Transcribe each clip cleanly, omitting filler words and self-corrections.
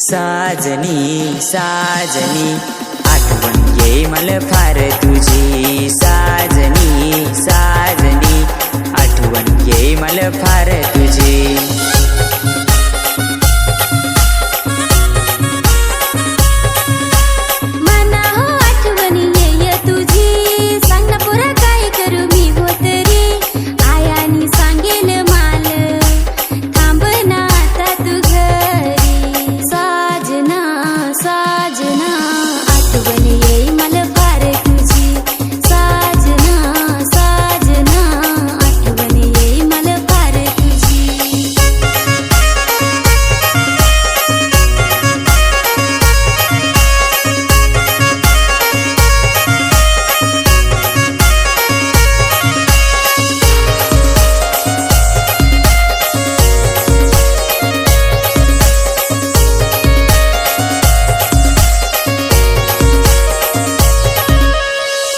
साजनी साजनी आठवण ये मला फार तुझी। साजनी साजनी आठवण ये मला फार तुझी।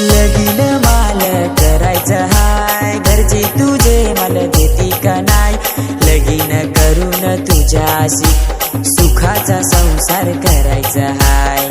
लगीन माल करायचं हाय, घरची तुझे मला देती का नाय। लगीन करून तुझ्याशी सुखाचा संसार करायचा हाय।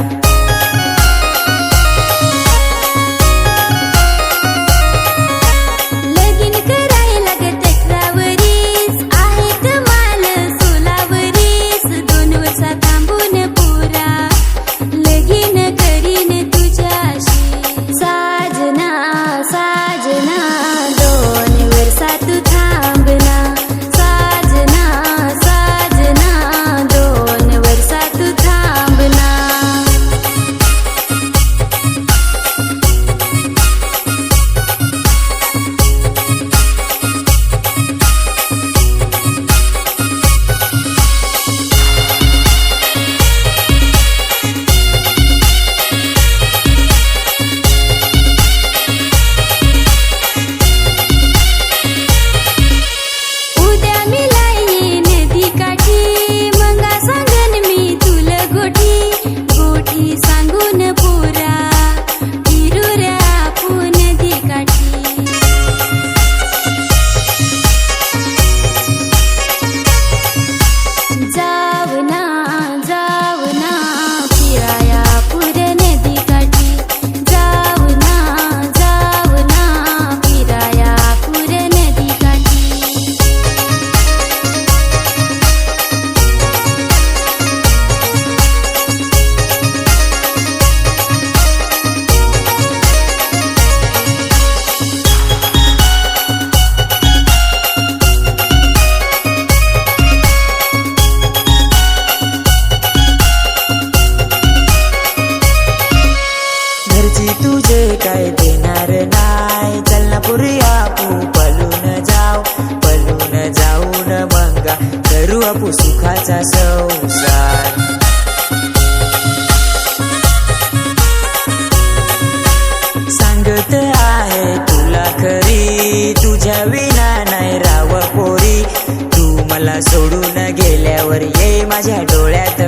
तुझे काय देणार नाय, चल ना पुरी आपू पळून जाऊन मंगा करू आपू सुखाचा संसार। सांगत आहे तुला खरी, तुझ्या विना नाही राव पोरी। तू मला सोडून गेल्यावर ये माझ्या डोळ्यात